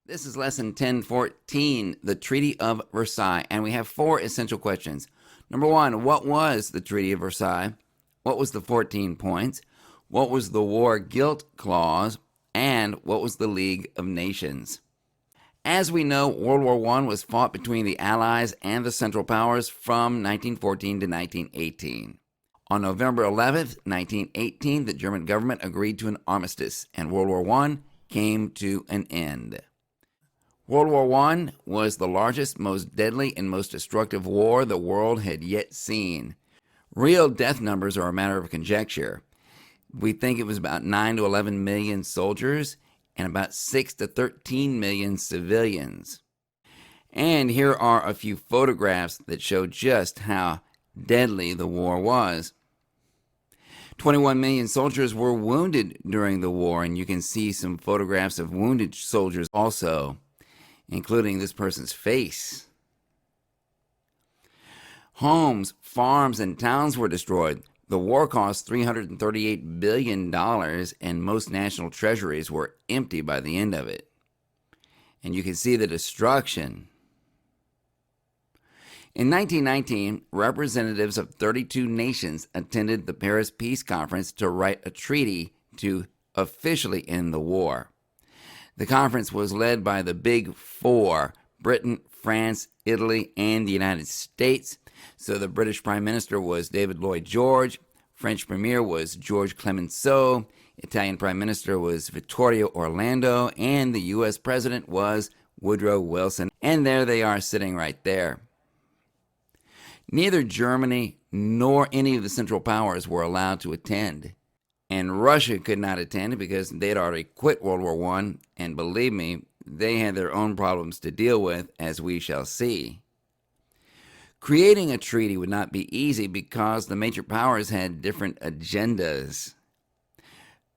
This is lesson 1014, the Treaty of Versailles, and we have four essential questions. Number one, what was the Treaty of Versailles? What was the 14 points? What was the war guilt clause? And what was the League of Nations? As we know, World War I was fought between the Allies and the Central Powers from 1914 to 1918. On November 11th, 1918, the German government agreed to an armistice, and World War I came to an end. World War I was the largest, most deadly, and most destructive war the world had yet seen. Real death numbers are a matter of conjecture. We think it was about 9 to 11 million soldiers and about 6 to 13 million civilians. And here are a few photographs that show just how deadly the war was. 21 million soldiers were wounded during the war, and you can see some photographs of wounded soldiers also, including this person's face. Homes, farms, and towns were destroyed. The war cost $338 billion, and most national treasuries were empty by the end of it. And you can see the destruction. In 1919, representatives of 32 nations attended the Paris Peace Conference to write a treaty to officially end the war. The conference was led by the Big Four: Britain, France, Italy, and the United States. So the British Prime Minister was David Lloyd George, French Premier was Georges Clemenceau, Italian Prime Minister was Vittorio Orlando, and the U.S. President was Woodrow Wilson. And there they are sitting right there. Neither Germany nor any of the Central Powers were allowed to attend. And Russia could not attend because they'd already quit World War I, and believe me, they had their own problems to deal with, as we shall see. Creating a treaty would not be easy because the major powers had different agendas.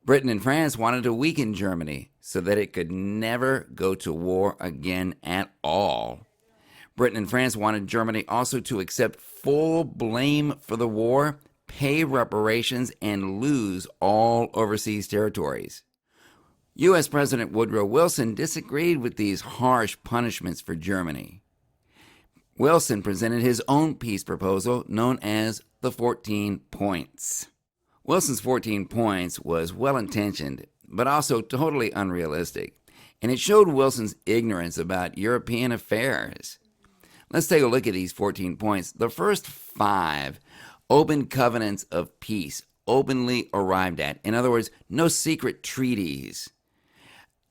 Britain and France wanted to weaken Germany so that it could never go to war again at all. Britain and France wanted Germany also to accept full blame for the war, pay reparations, and lose all overseas territories. U.S. President Woodrow Wilson disagreed with these harsh punishments for Germany. Wilson presented his own peace proposal known as the 14 Points. Wilson's 14 Points was well-intentioned, but also totally unrealistic, and it showed Wilson's ignorance about European affairs. Let's take a look at these 14 points. The first 5, open covenants of peace, openly arrived at. In other words, no secret treaties.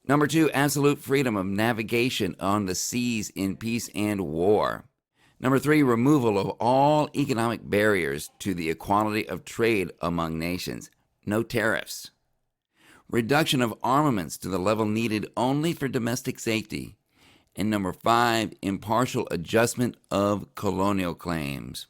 Number 2, absolute freedom of navigation on the seas in peace and war. Number 3, removal of all economic barriers to the equality of trade among nations. No tariffs. Reduction of armaments to the level needed only for domestic safety. And number 5, impartial adjustment of colonial claims.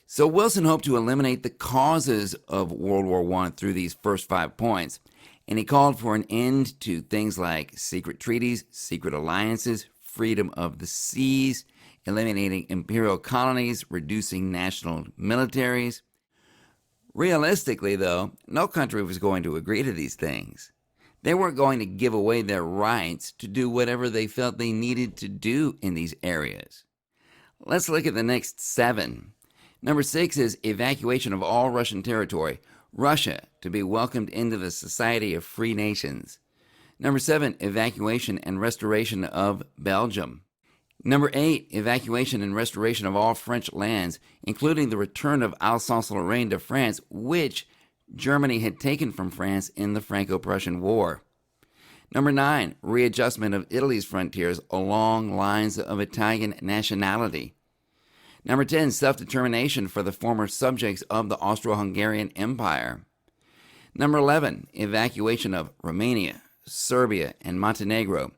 So Wilson hoped to eliminate the causes of World War I through these first 5 points, and he called for an end to things like secret treaties, secret alliances, freedom of the seas, eliminating imperial colonies, reducing national militaries. Realistically, though, no country was going to agree to these things. They weren't going to give away their rights to do whatever they felt they needed to do in these areas. Let's look at the next 7. Number 6 is evacuation of all Russian territory. Russia to be welcomed into the Society of Free Nations. Number 7, evacuation and restoration of Belgium. Number 8, evacuation and restoration of all French lands, including the return of Alsace-Lorraine to France, which Germany had taken from France in the Franco-Prussian War. Number 9, readjustment of Italy's frontiers along lines of Italian nationality. Number 10, self-determination for the former subjects of the Austro-Hungarian Empire. Number 11, evacuation of Romania, Serbia, and Montenegro.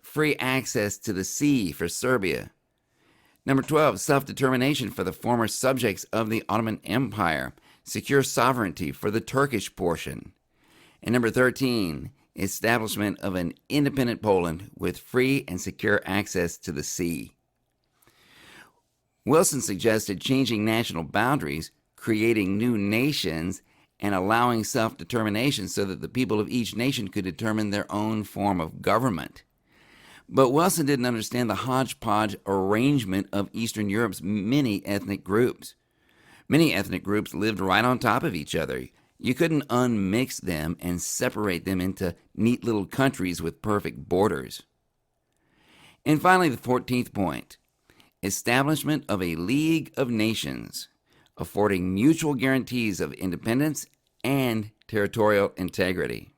Free access to the sea for Serbia. Number 12, self-determination for the former subjects of the Ottoman Empire. Secure sovereignty for the Turkish portion. And number 13, establishment of an independent Poland with free and secure access to the sea. Wilson suggested changing national boundaries, creating new nations, and allowing self-determination so that the people of each nation could determine their own form of government. But Wilson didn't understand the hodgepodge arrangement of Eastern Europe's many ethnic groups. Many ethnic groups lived right on top of each other. You couldn't unmix them and separate them into neat little countries with perfect borders. And finally, the 14th point, establishment of a League of Nations, affording mutual guarantees of independence and territorial integrity.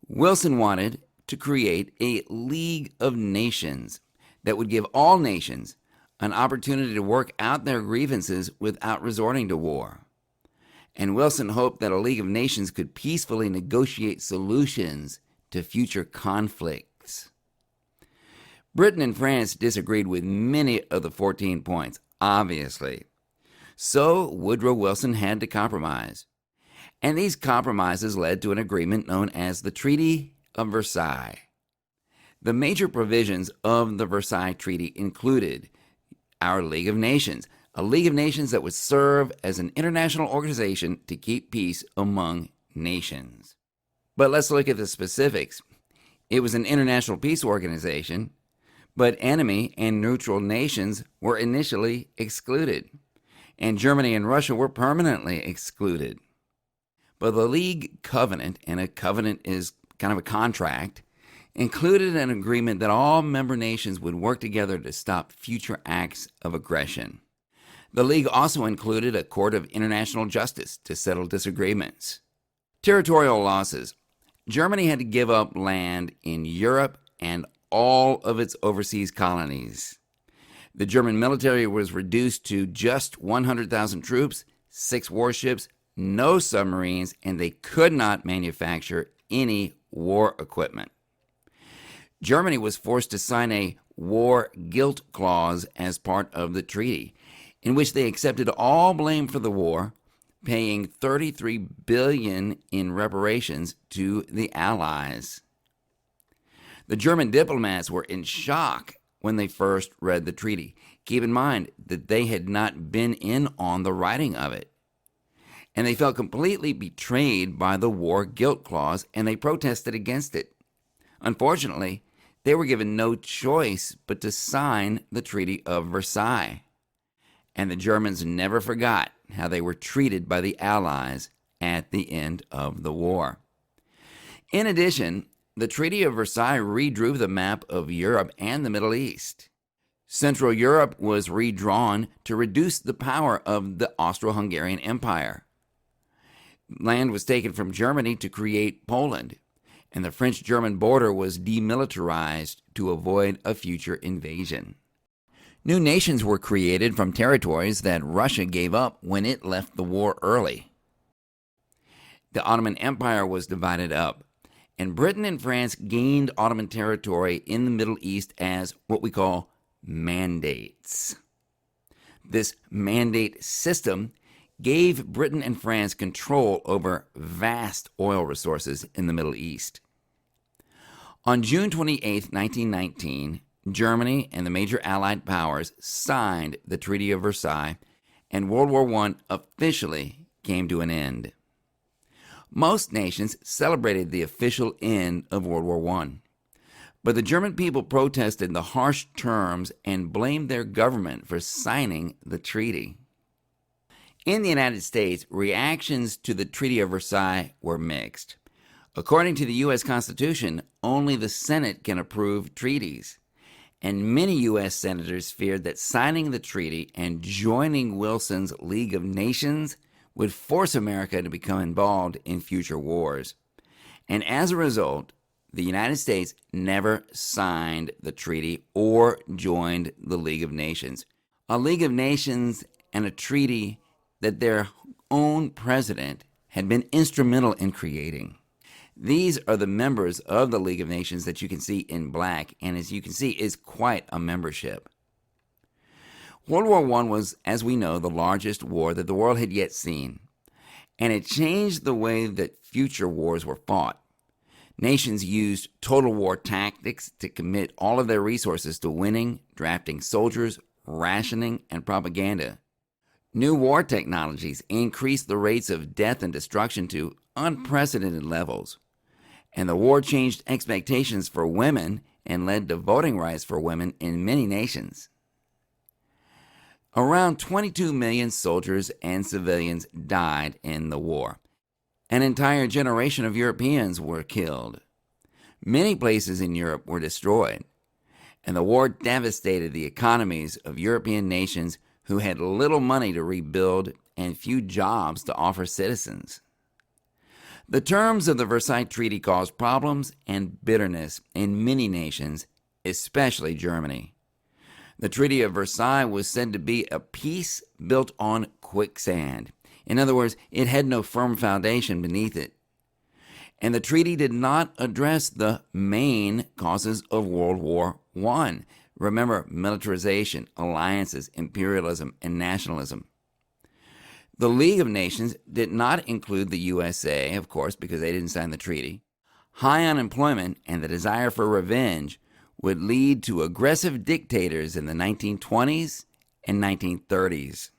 Wilson wanted to create a League of Nations that would give all nations an opportunity to work out their grievances without resorting to war. And Wilson hoped that a League of Nations could peacefully negotiate solutions to future conflicts. Britain and France disagreed with many of the 14 points, obviously. So Woodrow Wilson had to compromise. And these compromises led to an agreement known as the Treaty of Versailles. The major provisions of the Versailles Treaty included our League of Nations, a League of Nations that would serve as an international organization to keep peace among nations. But let's look at the specifics. It was an international peace organization, but enemy and neutral nations were initially excluded, and Germany and Russia were permanently excluded. But the League covenant, and a covenant is kind of a contract, included an agreement that all member nations would work together to stop future acts of aggression. The League also included a court of international justice to settle disagreements. Territorial losses. Germany had to give up land in Europe and all of its overseas colonies. The German military was reduced to just 100,000 troops, 6 warships, no submarines, and they could not manufacture any war equipment. Germany was forced to sign a war guilt clause as part of the treaty, in which they accepted all blame for the war, paying $33 billion in reparations to the Allies. The German diplomats were in shock when they first read the treaty. Keep in mind that they had not been in on the writing of it. And they felt completely betrayed by the war guilt clause, and they protested against it. Unfortunately, they were given no choice but to sign the Treaty of Versailles. And the Germans never forgot how they were treated by the Allies at the end of the war. In addition, the Treaty of Versailles redrew the map of Europe and the Middle East. Central Europe was redrawn to reduce the power of the Austro-Hungarian Empire. Land was taken from Germany to create Poland, and the French-German border was demilitarized to avoid a future invasion. New nations were created from territories that Russia gave up when it left the war early. The Ottoman Empire was divided up, and Britain and France gained Ottoman territory in the Middle East as what we call mandates. This mandate system gave Britain and France control over vast oil resources in the Middle East. On June 28, 1919, Germany and the major Allied powers signed the Treaty of Versailles, and World War I officially came to an end. Most nations celebrated the official end of World War I, but the German people protested the harsh terms and blamed their government for signing the treaty. In the United States, reactions to the Treaty of Versailles were mixed. According to the U.S. Constitution, only the Senate can approve treaties, and many U.S. senators feared that signing the treaty and joining Wilson's League of Nations would force America to become involved in future wars. And as a result, the United States never signed the treaty or joined the League of Nations. A League of Nations and a treaty that their own president had been instrumental in creating. These are the members of the League of Nations that you can see in black, and as you can see, is quite a membership. World War I was, as we know, the largest war that the world had yet seen, and it changed the way that future wars were fought. Nations used total war tactics to commit all of their resources to winning, drafting soldiers, rationing, and propaganda. New war technologies increased the rates of death and destruction to unprecedented levels. And the war changed expectations for women and led to voting rights for women in many nations. Around 22 million soldiers and civilians died in the war. An entire generation of Europeans were killed. Many places in Europe were destroyed, and the war devastated the economies of European nations who had little money to rebuild and few jobs to offer citizens. The terms of the Versailles Treaty caused problems and bitterness in many nations, especially Germany. The Treaty of Versailles was said to be a peace built on quicksand. In other words, it had no firm foundation beneath it. And the treaty did not address the main causes of World War I. Remember, militarization, alliances, imperialism, and nationalism. The League of Nations did not include the USA, of course, because they didn't sign the treaty. High unemployment and the desire for revenge would lead to aggressive dictators in the 1920s and 1930s.